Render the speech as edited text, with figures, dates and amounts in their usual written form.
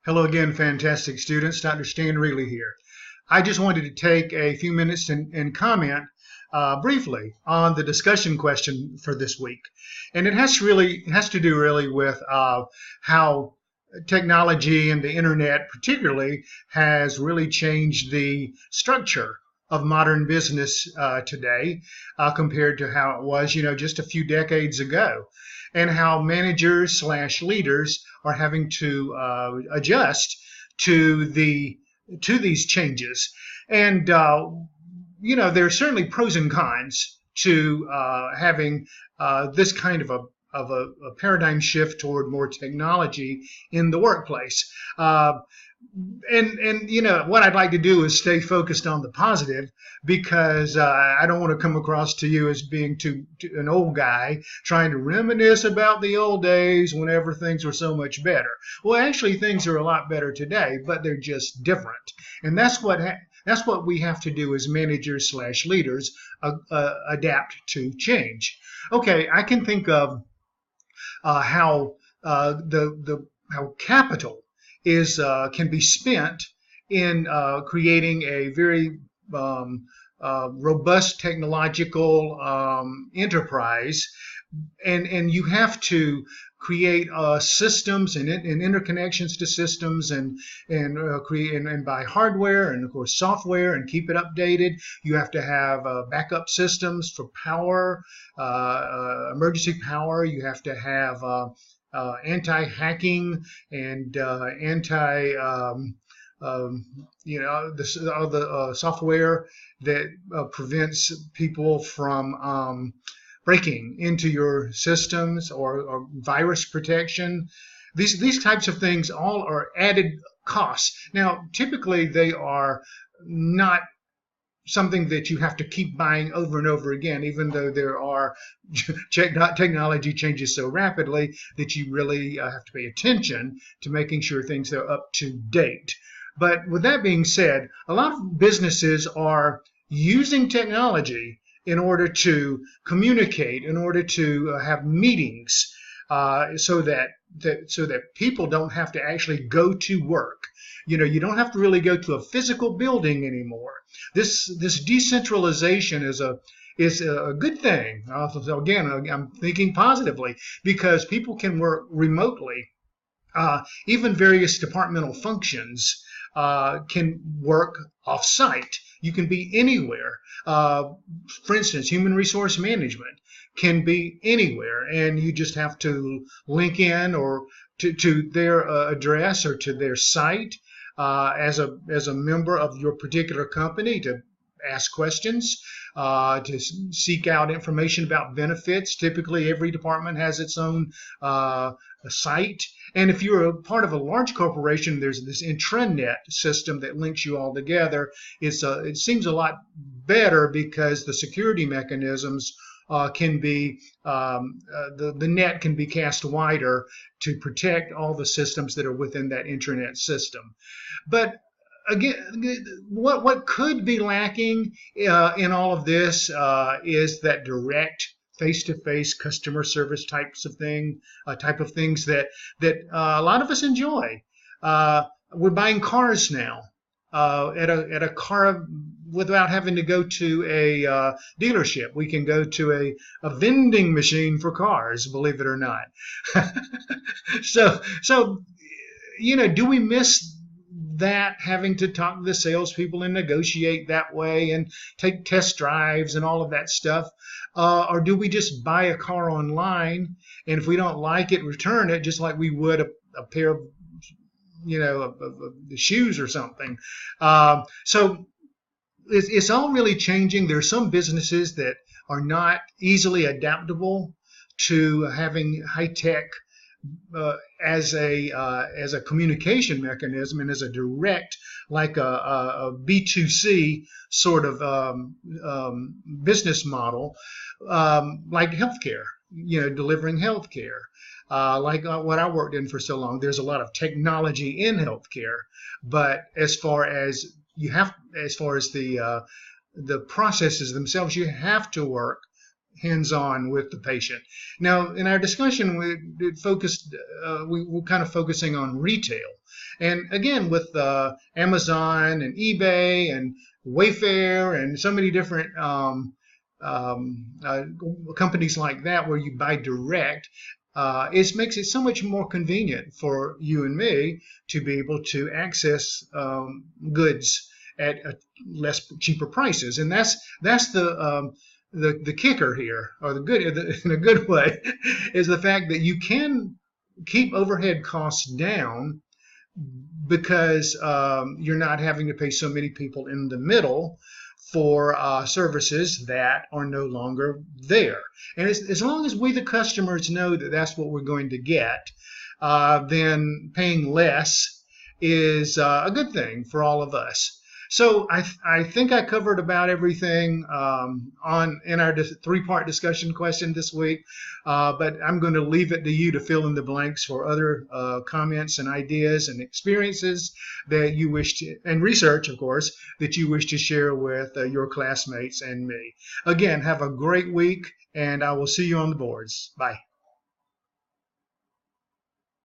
Hello again, fantastic students. Dr. Stan Reilly here. I just wanted to take a few minutes and comment briefly on the discussion question for this week. And it has to do really with how technology and the internet particularly has really changed the structure of modern business today compared to how it was, just a few decades ago, and how managers slash leaders are having to adjust to these changes. And there are certainly pros and cons to having this kind of a paradigm shift toward more technology in the workplace. And what I'd like to do is stay focused on the positive, because I don't want to come across to you as being an old guy trying to reminisce about the old days whenever things were so much better. Well, actually, things are a lot better today, but they're just different. And that's what we have to do as managers slash leaders, adapt to change. Okay, I can think of how how capital can be spent in creating a very robust technological enterprise, and you have to create systems and interconnections to systems and buy hardware and of course software and keep it updated. You have to have backup systems for power, emergency power. You have to have anti-hacking and all the software that prevents people from breaking into your systems, or virus protection. These types of things all are added costs. Now, typically they are not something that you have to keep buying over and over again, even though there are technology changes so rapidly that you really have to pay attention to making sure things are up to date. But with that being said, a lot of businesses are using technology in order to communicate, in order to have meetings, so that people don't have to actually go to work. You don't have to really go to a physical building anymore. This decentralization is a good thing. So again, I'm thinking positively, because people can work remotely. Even various departmental functions can work off-site. You can be anywhere. For instance, human resource management can be anywhere, and you just have to link in or to their address or to their site as a member of your particular company, to ask questions, to seek out information about benefits. Typically, every department has its own site. And if you're a part of a large corporation, there's this intranet system that links you all together. It seems a lot better, because the security mechanisms can be, the net can be cast wider to protect all the systems that are within that intranet system. But again, what could be lacking in all of this is that direct face-to-face customer service type of things that a lot of us enjoy. We're buying cars now at a car without having to go to a dealership. We can go to a vending machine for cars, believe it or not. So do we miss that, having to talk to the salespeople and negotiate that way and take test drives and all of that stuff? Or do we just buy a car online, and if we don't like it, return it, just like we would a pair of the shoes or something? So it's all really changing. There are some businesses that are not easily adaptable to having high tech as a communication mechanism, and as a direct, like a B2C sort of business model, like healthcare, delivering healthcare. Like what I worked in for so long, there's a lot of technology in healthcare, but as far as the processes themselves, you have to work hands-on with the patient. Now, in our discussion, we were kind of focusing on retail, And again, with Amazon and eBay and Wayfair and so many different companies like that where you buy direct, it makes it so much more convenient for you and me to be able to access goods at cheaper prices, and that's the kicker here, or in a good way, is the fact that you can keep overhead costs down because you're not having to pay so many people in the middle for services that are no longer there. And as long as we, the customers, know that that's what we're going to get, then paying less is a good thing for all of us. So I think I covered about everything in our three-part discussion question this week, but I'm going to leave it to you to fill in the blanks for other comments and ideas and experiences that you wish to, and research, of course, that you wish to share with your classmates and me. Again, have a great week, and I will see you on the boards. Bye.